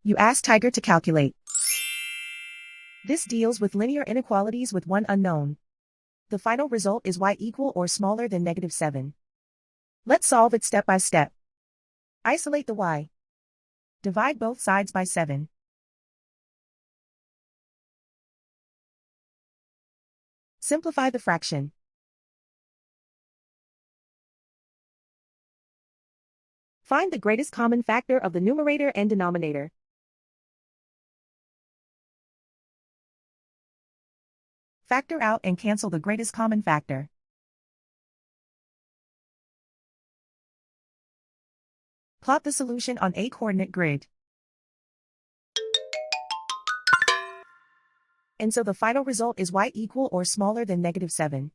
You ask Tiger to calculate. This deals with linear inequalities with one unknown. The final result is y equal or smaller than -7. Let's solve it step by step. Isolate the y. Divide both sides by 7. Simplify the fraction. Find the greatest common factor of the numerator and denominator. Factor out and cancel the greatest common factor. Plot the solution on a coordinate grid. And so the final result is y equal or smaller than -7.